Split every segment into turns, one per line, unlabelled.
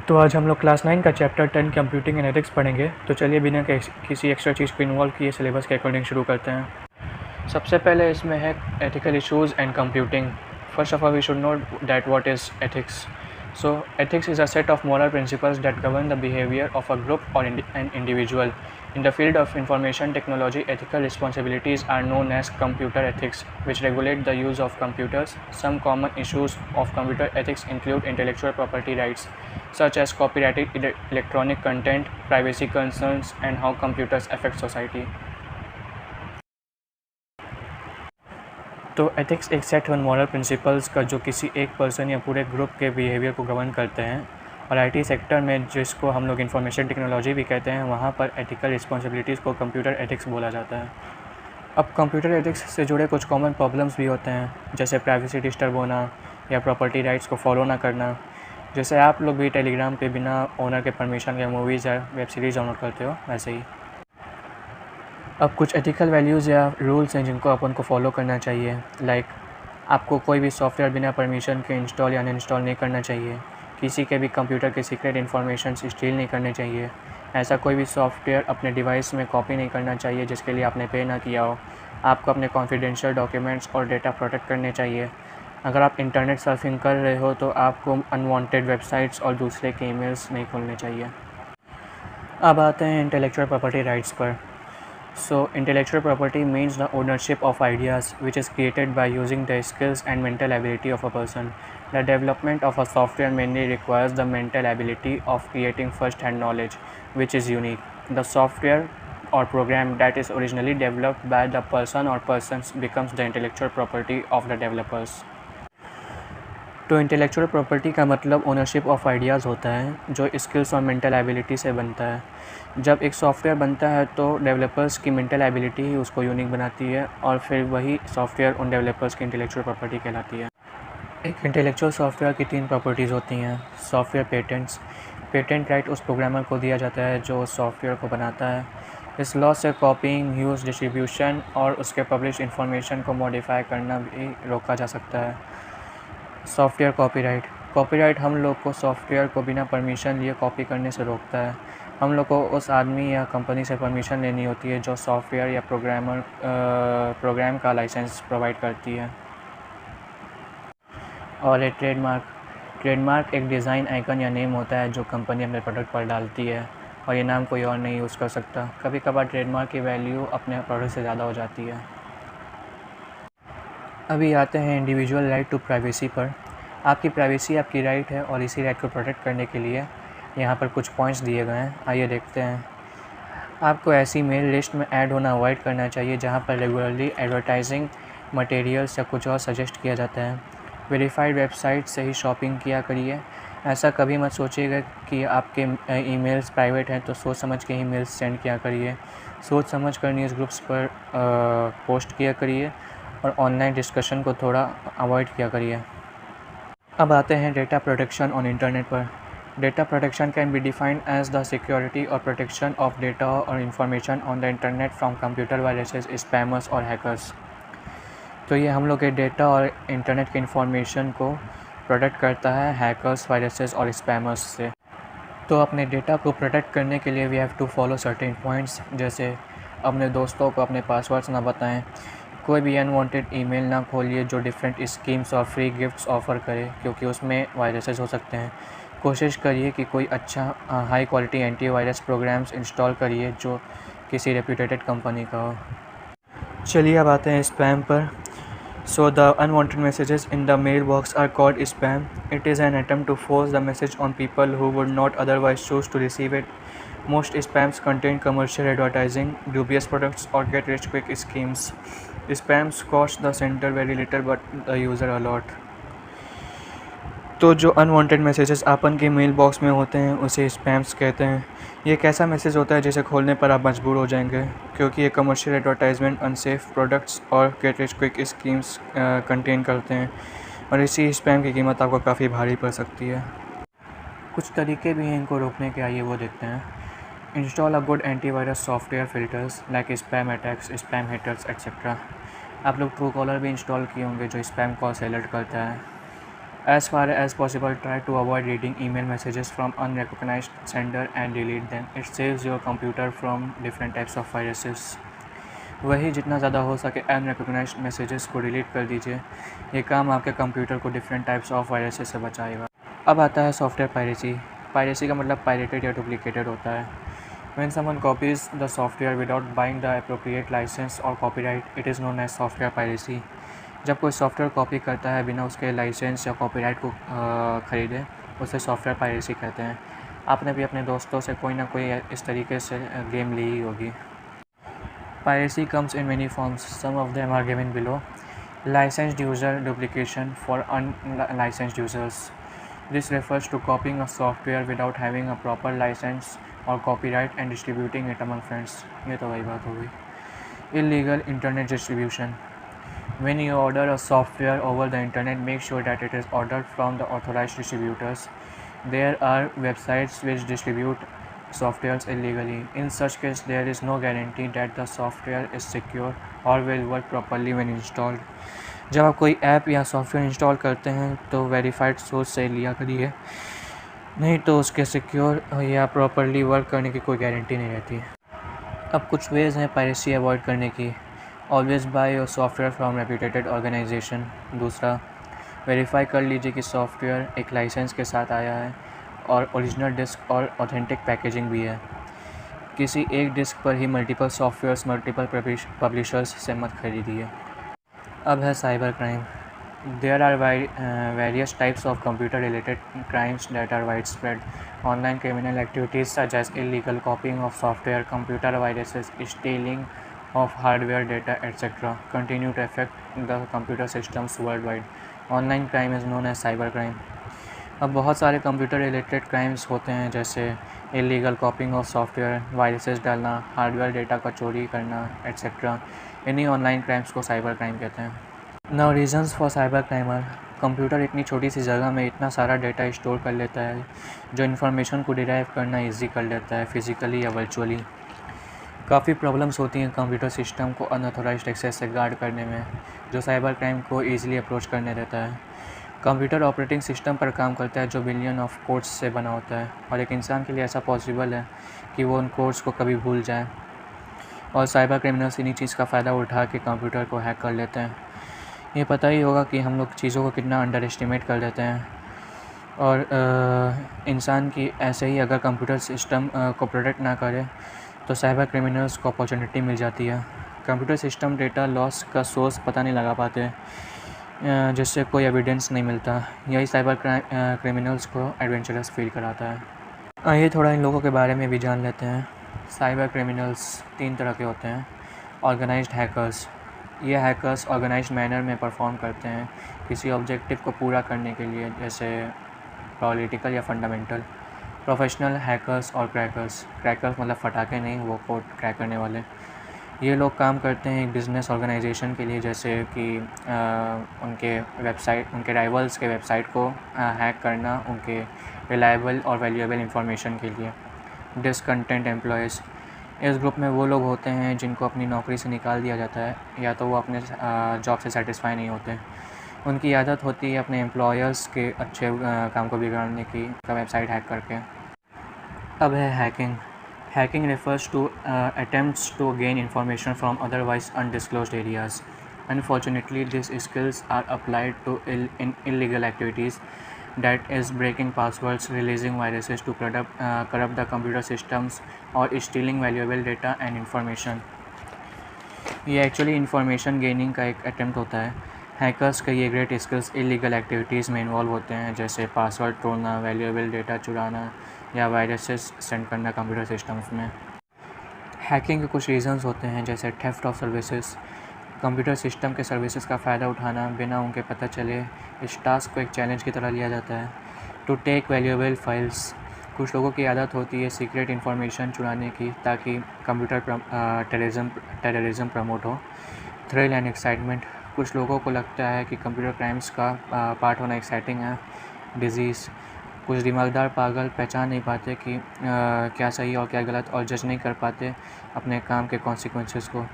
तो आज हम लोग क्लास 9 का चैप्टर 10 कंप्यूटिंग एंड एथिक्स पढ़ेंगे। तो चलिए बिना किसी एक्स्ट्रा चीज़ को इन्वॉल्व किए सिलेबस के अकॉर्डिंग शुरू करते हैं। सबसे पहले इसमें है ethical issues and computing. First of all we should know that what is ethics. So ethics is a set of moral principles that govern the behavior of a group or an individual. In the field of information technology, ethical responsibilities are known as computer ethics, which regulate the use of computers. Some common issues of computer ethics include intellectual property rights, such as copyrighted electronic content, privacy concerns, and how computers affect society. तो ethics एक set on moral principles का जो किसी एक person या पूरे group के behaviour को गवर्न करते हैं। और आईटी सेक्टर में जिसको हम लोग इंफॉर्मेशन टेक्नोलॉजी भी कहते हैं, वहाँ पर एथिकल रिस्पॉन्सिबिलिटीज़ को कंप्यूटर एथिक्स बोला जाता है। अब कंप्यूटर एथिक्स से जुड़े कुछ कॉमन प्रॉब्लम्स भी होते हैं, जैसे प्राइवेसी डिस्टर्ब होना या प्रॉपर्टी राइट्स को फॉलो ना करना। जैसे आप लोग भी टेलीग्राम पे बिना ओनर के परमिशन के मूवीज़ या वेब सीरीज़ डाउनलोड करते हो, वैसे ही। अब कुछ एथिकल वैल्यूज़ या रूल्स हैं जिनको अपन को फॉलो करना चाहिए। लाइक आपको कोई भी सॉफ्टवेयर बिना परमिशन के इंस्टॉल या अनइंस्टॉल नहीं करना चाहिए। किसी के भी कंप्यूटर के सीक्रेट इन्फॉर्मेशन स्टील नहीं करने चाहिए। ऐसा कोई भी सॉफ्टवेयर अपने डिवाइस में कॉपी नहीं करना चाहिए जिसके लिए आपने पे ना किया हो। आपको अपने कॉन्फिडेंशियल डॉक्यूमेंट्स और डेटा प्रोटेक्ट करने चाहिए। अगर आप इंटरनेट सर्फिंग कर रहे हो तो आपको अनवांटेड वेबसाइट्स और दूसरे के ईमेल्स नहीं खोलने चाहिए। अब आते हैं इंटेलेक्चुअल प्रॉपर्टी राइट्स पर। So, intellectual property means the ownership of ideas which is created by using the skills and mental ability of a person. The development of a software mainly requires the mental ability of creating first-hand knowledge, which is unique. The software or program that is originally developed by the person or persons becomes the intellectual property of the developers. तो intellectual property का मतलब ownership of ideas होता है, जो skills और mental ability से बनता है। जब एक सॉफ्टवेयर बनता है तो डेवलपर्स की मेंटल एबिलिटी ही उसको यूनिक बनाती है, और फिर वही सॉफ्टवेयर उन डेवलपर्स की इंटेलेक्चुअल प्रॉपर्टी कहलाती है। एक इंटेलेक्चुअल सॉफ्टवेयर की 3 प्रॉपर्टीज़ होती हैं। Software patents. पेटेंट राइट उस प्रोग्रामर को दिया जाता है जो सॉफ्टवेयर को बनाता है। इस लॉ से कॉपीइंग, यूज़, डिस्ट्रीब्यूशन और उसके पब्लिश इन्फॉर्मेशन को मॉडिफाई करना भी रोका जा सकता है। Software copyright. कॉपीराइट हम लोग को सॉफ्टवेयर को बिना परमिशन लिए कॉपी करने से रोकता है। हम लोग को उस आदमी या कंपनी से परमिशन लेनी होती है जो सॉफ्टवेयर या प्रोग्राम का लाइसेंस प्रोवाइड करती है। और एक ट्रेडमार्क एक डिज़ाइन, आइकन या नेम होता है जो कंपनी अपने प्रोडक्ट पर डालती है, और ये नाम कोई और नहीं यूज़ कर सकता। कभी कभार ट्रेडमार्क की वैल्यू अपने प्रोडक्ट से ज़्यादा हो जाती है। अभी आते हैं इंडिविजुअल राइट टू प्राइवेसी पर। आपकी प्राइवेसी आपकी राइट है, और इसी राइट को प्रोटेक्ट करने के लिए यहाँ पर कुछ पॉइंट्स दिए गए हैं, आइए देखते हैं। आपको ऐसी मेल लिस्ट में ऐड होना अवॉइड करना चाहिए जहाँ पर रेगुलरली एडवर्टाइजिंग मटेरियल्स या कुछ और सजेस्ट किया जाता है। वेरीफाइड वेबसाइट से ही शॉपिंग किया करिए। ऐसा कभी मत सोचिएगा कि आपके ईमेल्स प्राइवेट हैं तो सोच समझ के ही मेल्स सेंड किया करिए। सोच समझ कर न्यूज़ ग्रुप्स पर पोस्ट किया करिए, और ऑनलाइन डिस्कशन को थोड़ा अवॉइड किया करिए। अब आते हैं डेटा प्रोटेक्शन ऑन इंटरनेट पर। Data protection can be defined as the security और प्रोटेक्शन ऑफ डेटा और information on the internet from computer viruses, spammers और हैकर्स। तो ये हम लोग के डेटा और इंटरनेट के इंफॉर्मेशन को प्रोटेक्ट करता है हैकर्स, वायरसेस और स्पैमर्स से। तो अपने डेटा को प्रोटेक्ट करने के लिए we have to follow certain points, जैसे अपने दोस्तों को अपने पासवर्ड्स ना बताएं। कोई भी अनवांटेड ईमेल ना खोलिए जो डिफरेंट स्कीम्स और फ्री गिफ्ट्स ऑफ़र करे, क्योंकि उसमें वायरसेस हो सकते हैं। कोशिश करिए कि कोई अच्छा high quality antivirus programs install करिए जो किसी रेप्यूटेड कंपनी का हो। चलिए अब आते हैं स्पैम पर। So the unwanted messages in the mail box are called spam. It is an attempt to force the message on people who would not otherwise choose to receive it. Most spams contain commercial advertising, dubious products, or get rich quick schemes. Spams cost the sender very little but the user a lot. तो जो unwanted messages अपन के mail box में होते हैं उसे spams कहते हैं। ये एक ऐसा मैसेज होता है जिसे खोलने पर आप मजबूर हो जाएंगे, क्योंकि ये कमर्शियल एडवर्टाइजमेंट, अनसेफ प्रोडक्ट्स और get rich quick schemes contain करते हैं, और इसी स्पैम की कीमत आपको काफ़ी भारी पड़ सकती है। कुछ तरीके भी हैं इनको रोकने के, आइए वो देखते हैं। Install a good antivirus software filters like spam attacks, spam hitters etcetera. आप लोग ट्रू कॉलर भी इंस्टॉल किए होंगे जो स्पैम कॉल से अलर्ट करता है। As far as possible, try to avoid reading email messages from unrecognized sender and delete them. It saves your computer from different types of viruses. वही जितना ज़्यादा हो सके अनरिकॉग्नाइज्ड मैसेजेस को डिलीट कर दीजिए। ये काम आपके कंप्यूटर को डिफरेंट टाइप्स ऑफ वायरसेस से बचाएगा। अब आता है सॉफ्टवेयर पायरेसी। पायरेसी का मतलब पायरेटेड या डुप्लीकेटेड होता है। When someone copies the software without buying the appropriate license or copyright, it is known as software piracy. जब कोई सॉफ्टवेयर कॉपी करता है बिना उसके लाइसेंस या कॉपीराइट को ख़रीदे, उसे सॉफ्टवेयर पायरेसी कहते हैं। आपने भी अपने दोस्तों से कोई ना कोई इस तरीके से गेम ली ही होगी। Piracy comes in many forms. Some of them are given below. Licensed user duplication for unlicensed users. This refers to copying a software without having a proper license or copyright and distributing it among friends. ये तो वही बात हो गई। Illegal internet distribution. When you order a software over the internet, make sure that it is ordered from the authorized distributors. There are websites which distribute softwares illegally. In such case, there is no guarantee that the software is secure or will work properly when installed. जब आप कोई app या software install करते हैं तो verified source से लिया करिए, नहीं तो उसके सिक्योर या प्रॉपरली वर्क करने की कोई गारंटी नहीं रहती। अब कुछ वेज़ हैं पायरेसी अवॉइड करने की। Always buy your software from reputed organisation. दूसरा, वेरीफाई कर लीजिए कि सॉफ्टवेयर एक लाइसेंस के साथ आया है और ओरिजिनल डिस्क और ऑथेंटिक पैकेजिंग भी है। किसी एक डिस्क पर ही मल्टीपल सॉफ्टवेयर्स मल्टीपल पब्लिशर्स से मत खरीदिए। अब है cyber crime. There are various types of computer related crimes that are wide spread. Online criminal activities such as illegal copying of software, computer viruses, stealing of hardware data etc. continue to affect the computer systems worldwide. Online crime is known as cyber crime. अब बहुत सारे computer related crimes होते हैं जैसे illegal copying of software, viruses डालना, hardware data का चोरी करना एट्सेट्रा। इन्हीं ऑनलाइन क्राइम्स को साइबर क्राइम कहते हैं। Now reasons for cyber crime. Computer इतनी छोटी सी जगह में इतना सारा डेटा स्टोर कर लेता है जो इन्फॉर्मेशन को डिराइव करना ईजी कर लेता है फिज़िकली या वर्चुअली। काफ़ी प्रॉब्लम्स होती हैं कंप्यूटर सिस्टम को अनऑथोराइज्ड एक्सेस से गार्ड करने में, जो साइबर क्राइम को ईज़िली अप्रोच करने देता है। कंप्यूटर ऑपरेटिंग सिस्टम पर काम करता है जो बिलियन ऑफ कोड्स से बना होता है और एक इंसान के लिए ऐसा पॉसिबल है कि वो उन कोड्स को कभी भूल जाए। और साइबर क्रिमिनल्स इन्हीं चीज़ का फ़ायदा उठा के कंप्यूटर को हैक कर लेते हैं। ये पता ही होगा कि हम लोग चीज़ों को कितना अंडर एस्टिमेट कर देते हैं और इंसान की ऐसे ही अगर कंप्यूटर सिस्टम को प्रोटेक्ट ना करे तो साइबर क्रिमिनल्स को अपॉर्चुनिटी मिल जाती है। कंप्यूटर सिस्टम डेटा लॉस का सोर्स पता नहीं लगा पाते, जिससे कोई एविडेंस नहीं मिलता। यही साइबर क्रिमिनल्स को एडवेंचरस फील कराता है। आइए थोड़ा इन लोगों के बारे में भी जान लेते हैं। साइबर क्रिमिनल्स 3 तरह के होते हैं। Organized hackers. ये हैकर्स ऑर्गेनाइज्ड मैनर में परफॉर्म करते हैं किसी ऑब्जेक्टिव को पूरा करने के लिए, जैसे पॉलिटिकल या फंडामेंटल। प्रोफेशनल हैकर्स और क्रैकर्स। क्रैकर्स मतलब फटाके नहीं, वो कोड क्रैक करने वाले। ये लोग काम करते हैं एक बिज़नेस ऑर्गेनाइजेशन के लिए, जैसे कि उनके राइवल्स के वेबसाइट को हैक करना उनके रिलायबल और वैल्यूएबल इंफॉर्मेशन के लिए। Discontent employees. इस ग्रुप में वो लोग होते हैं जिनको अपनी नौकरी से निकाल दिया जाता है या तो वो अपने जॉब से सेटिस्फाई नहीं होते। उनकी आदत होती है अपने एम्प्लॉयर्स के अच्छे काम को बिगाड़ने की वेबसाइट हैक करके। अब है hacking. Hacking refers to attempts to gain information from otherwise undisclosed areas. Unfortunately, these skills are applied to in illegal activities, that is breaking passwords, releasing viruses to corrupt the computer systems or stealing valuable data and information. ये actually information gaining का एक attempt होता है। Hackers के ये great skills illegal activities में involve होते हैं, जैसे पासवर्ड तोड़ना, वैल्यूएबल डेटा चुराना या वायरसेस सेंड करना कंप्यूटर सिस्टम्स में। हैकिंग के कुछ रीजंस होते हैं जैसे theft of services. Computer system के सर्विसेज का फ़ायदा उठाना बिना उनके पता चले। इस टास्क को एक चैलेंज की तरह लिया जाता है। To take valuable files. कुछ लोगों की आदत होती है सीक्रेट इन्फॉर्मेशन चुराने की ताकि कंप्यूटर टेररिज्म प्रमोट हो। Thrill and excitement. कुछ लोगों को लगता है कि कंप्यूटर क्राइम्स का पार्ट होना एक्साइटिंग है। डिजीज़। कुछ दिमागदार पागल पहचान नहीं पाते कि क्या सही और क्या गलत और जज नहीं कर पाते अपने काम के कॉन्सिक्वेंसेस को।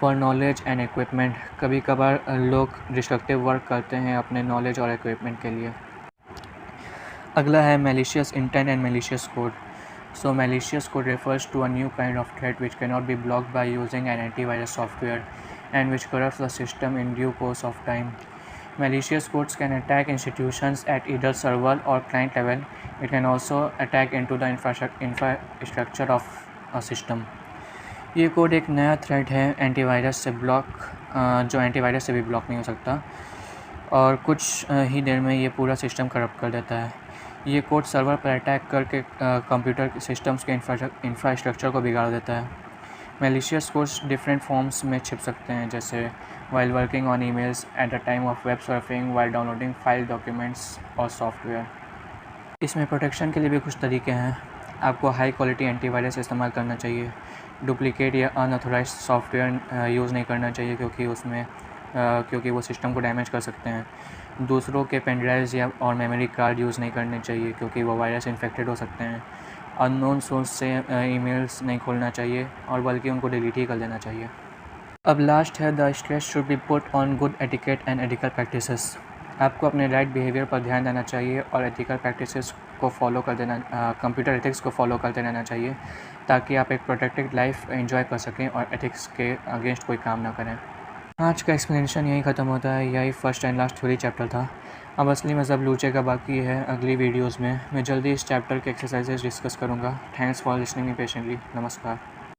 फॉर नॉलेज एंड इक्विपमेंट, कभी कभार लोग डिस्ट्रक्टिव वर्क करते हैं अपने नॉलेज और इक्विपमेंट के लिए। अगला है malicious intent and malicious code. So malicious code refers to a new kind of threat which cannot be blocked by using an antivirus software and which corrupts the system in due course of time. Malicious codes can attack institutions at either server or client level. It can also attack into the infrastructure of a system. ये code एक नया threat है antivirus से जो antivirus से भी block नहीं हो सकता और कुछ ही देर में ये पूरा सिस्टम करप्ट कर देता है। ये कोड सर्वर पर अटैक करके कंप्यूटर सिस्टम्स के इंफ्रास्ट्रक्चर को बिगाड़ देता है। मैलिशियस कोड्स डिफरेंट फॉर्म्स में छिप सकते हैं, जैसे while working on emails, at the time of web surfing, while downloading file, documents और सॉफ्टवेयर। इसमें प्रोटेक्शन के लिए भी कुछ तरीके हैं। आपको हाई क्वालिटी एंटीवायरस इस्तेमाल करना चाहिए। डुप्लिकेट या अनऑथोराइज्ड सॉफ्टवेयर यूज़ नहीं करना चाहिए क्योंकि वो सिस्टम को डैमेज कर सकते हैं। दूसरों के पेन ड्राइव्स या और मेमोरी कार्ड यूज़ नहीं करने चाहिए क्योंकि वो वायरस इन्फेक्टेड हो सकते हैं। अननोन सोर्स से ईमेल्स नहीं खोलना चाहिए और बल्कि उनको डिलीट ही कर देना चाहिए। अब लास्ट है the stress should be put on good etiquette and ethical practices. आपको अपने राइट बिहेवियर पर ध्यान देना चाहिए और एथिकल प्रैक्टिसेस को फॉलो कर देना, कंप्यूटर एथिक्स को फॉलो करते रहना चाहिए ताकि आप एक प्रोटेक्टेड लाइफ एंजॉय कर सकें और एथिक्स के अगेंस्ट कोई काम ना करें। आज का एक्सप्लेनेशन यही ख़त्म होता है। यही first and last theory chapter था। अब असली मज़हब लूचे का बाकी है। अगली वीडियोज़ में मैं जल्दी इस चैप्टर के एक्सरसाइजेज डिस्कस करूँगा। Thanks for listening me patiently. नमस्कार।